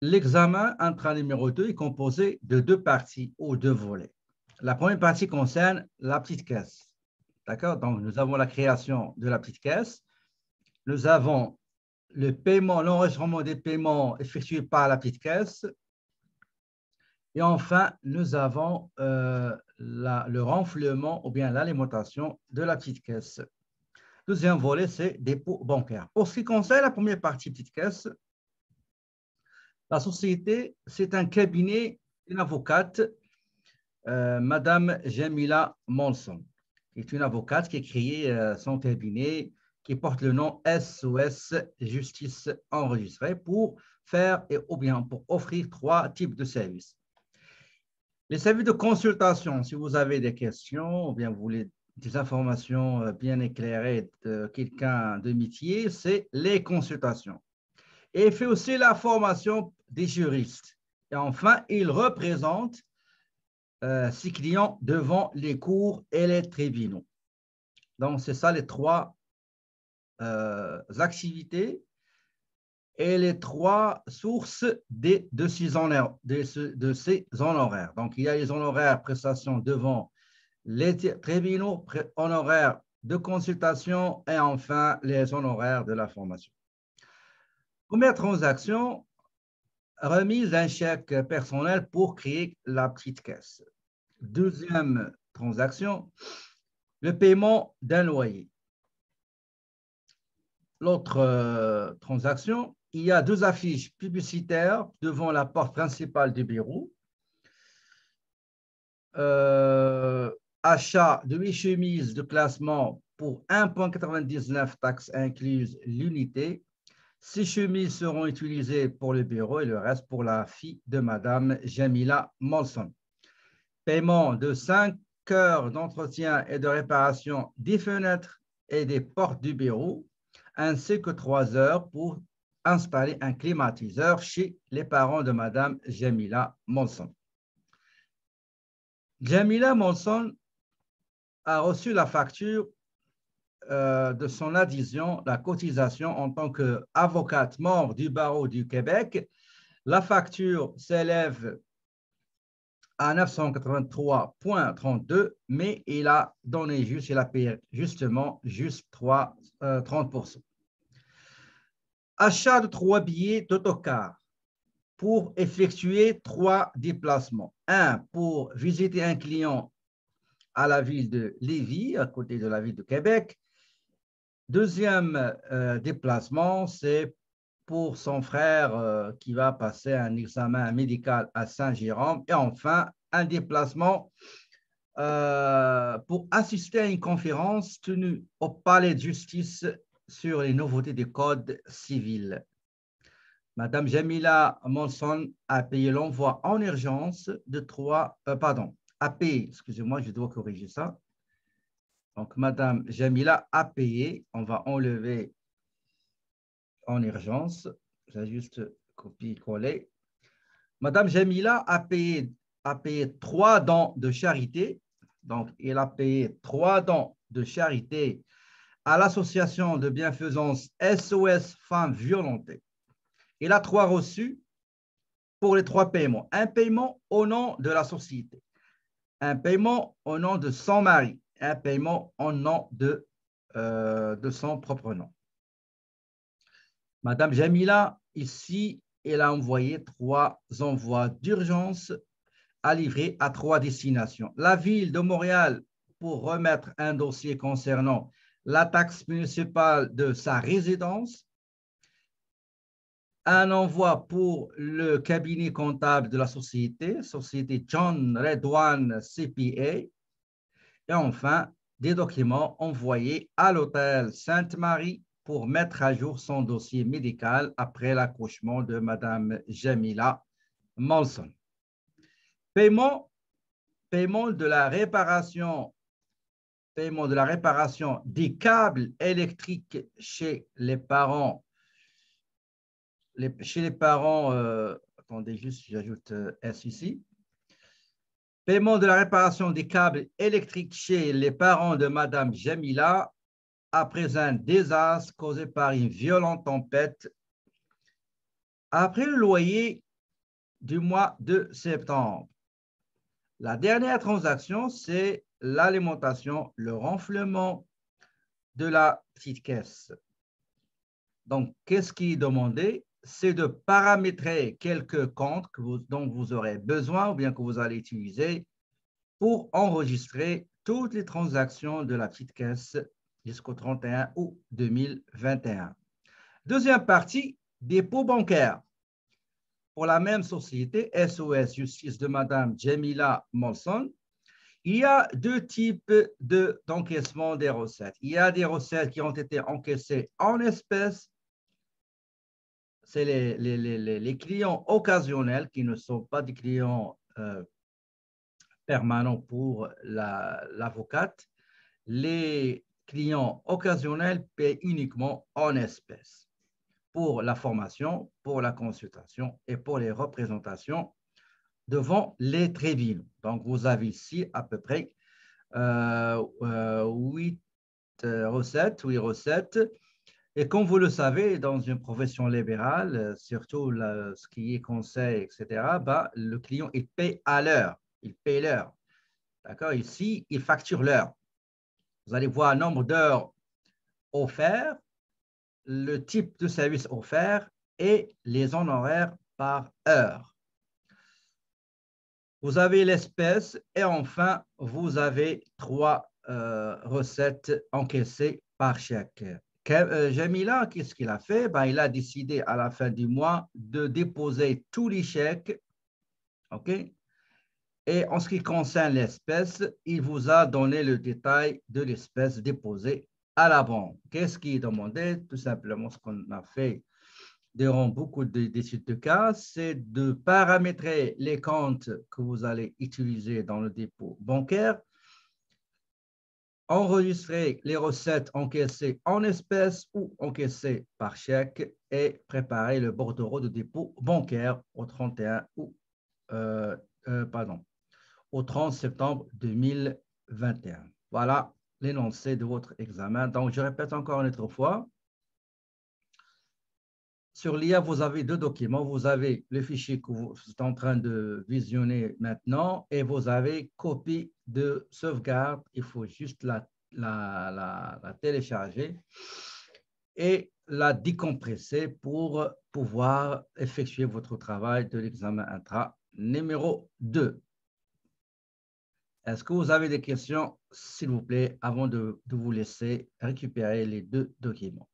L'examen intrant numéro 2 est composé de deux parties ou deux volets. La première partie concerne la petite caisse. D'accord? Donc, nous avons la création de la petite caisse. Nous avons le paiement, l'enregistrement des paiements effectués par la petite caisse. Et enfin, nous avons le renflouement ou bien l'alimentation de la petite caisse. Deuxième volet, c'est dépôt bancaire. Pour ce qui concerne la première partie petite caisse, la société, c'est un cabinet d'une avocate, Madame Jamila Monson, qui est une avocate qui a créé son cabinet qui porte le nom SOS Justice Enregistrée pour faire ou bien pour offrir trois types de services. Les services de consultation, si vous avez des questions ou bien vous voulez des informations bien éclairées de quelqu'un de métier, c'est les consultations. Et il fait aussi la formation des juristes. Et enfin, il représente ses clients devant les cours et les tribunaux. Donc, c'est ça les trois activités et les trois sources de ces honoraires. Donc, il y a les honoraires prestations devant les tribunaux, honoraires de consultation et enfin les honoraires de la formation. Première transaction, remise d'un chèque personnel pour créer la petite caisse. Deuxième transaction, le paiement d'un loyer. L'autre transaction, il y a deux affiches publicitaires devant la porte principale du bureau. Achat de 8 chemises de classement pour 1,99 taxes incluses l'unité. 6 chemises seront utilisées pour le bureau et le reste pour la fille de Madame Jamila Molson. Paiement de 5 heures d'entretien et de réparation des fenêtres et des portes du bureau, ainsi que 3 heures pour installer un climatiseur chez les parents de Madame Jamila Molson. Jamila Molson a reçu la facture de son adhésion, la cotisation en tant qu'avocate membre du barreau du Québec. La facture s'élève à 983,32, mais il a donné juste, il a payé justement juste 30%. Achat de 3 billets d'autocar pour effectuer 3 déplacements. Un pour visiter un client à la ville de Lévis, à côté de la ville de Québec. Deuxième déplacement, c'est pour son frère qui va passer un examen médical à Saint-Jérôme. Et enfin, un déplacement pour assister à une conférence tenue au Palais de justice sur les nouveautés du Code civil. Madame Jamila Monson a payé l'envoi en urgence de a payé, excusez-moi, je dois corriger ça. Donc, Madame Jamila a payé, on va enlever en urgence, j'ai juste copié-coller. Madame Jamila a payé 3 dons de charité, donc il a payé 3 dons de charité à l'association de bienfaisance SOS Femmes Violentées. Il a 3 reçus pour les 3 paiements. Un paiement au nom de la société, un paiement au nom de son mari, un paiement au nom de son propre nom. Madame Jamila, ici, elle a envoyé 3 envois d'urgence à livrer à 3 destinations. La ville de Montréal pour remettre un dossier concernant la taxe municipale de sa résidence. Un envoi pour le cabinet comptable de la société John Redwan CPA. Et enfin, des documents envoyés à l'hôtel Sainte-Marie pour mettre à jour son dossier médical après l'accouchement de Madame Jamila Molson. Paiement de la réparation des câbles électriques chez les parents. Attendez juste, j'ajoute S ici. Paiement de la réparation des câbles électriques chez les parents de Madame Jamila après un désastre causé par une violente tempête. Après le loyer du mois de septembre. La dernière transaction, c'est l'alimentation, le renflement de la petite caisse. Donc, qu'est-ce qui est demandé? C'est de paramétrer quelques comptes dont vous aurez besoin ou bien que vous allez utiliser pour enregistrer toutes les transactions de la petite caisse jusqu'au 31 août 2021. Deuxième partie, dépôt bancaire. Pour la même société, SOS Justice de Madame Jamila Molson, il y a deux types d'encaissement des recettes. Il y a des recettes qui ont été encaissées en espèces. C'est les clients occasionnels qui ne sont pas des clients permanents pour l'avocate. Les clients occasionnels paient uniquement en espèces pour la formation, pour la consultation et pour les représentations devant les tribunaux. Donc, vous avez ici à peu près 8 recettes. Et comme vous le savez, dans une profession libérale, surtout ce qui est conseil, etc., le client, il paye à l'heure. Il paye l'heure. D'accord? Ici, il facture l'heure. Vous allez voir le nombre d'heures offertes, le type de service offert et les honoraires par heure. Vous avez l'espèce et enfin, vous avez 3 recettes encaissées par chèque. Jamila, qu'est-ce qu'il a fait? Il a décidé à la fin du mois de déposer tous les chèques. OK? Et en ce qui concerne l'espèce, il vous a donné le détail de l'espèce déposée à la banque. Qu'est-ce qui est demandé? Tout simplement ce qu'on a fait durant beaucoup d'études de cas, c'est de paramétrer les comptes que vous allez utiliser dans le dépôt bancaire, enregistrer les recettes encaissées en espèces ou encaissées par chèque et préparer le bordereau de dépôt bancaire au 31 août, au 30 septembre 2021. Voilà l'énoncé de votre examen. Donc, je répète encore une autre fois. Sur l'IA, vous avez 2 documents. Vous avez le fichier que vous êtes en train de visionner maintenant et vous avez copie de sauvegarde. Il faut juste la télécharger et la décompresser pour pouvoir effectuer votre travail de l'examen intra numéro 2. Est-ce que vous avez des questions, s'il vous plaît, avant de vous laisser récupérer les 2 documents?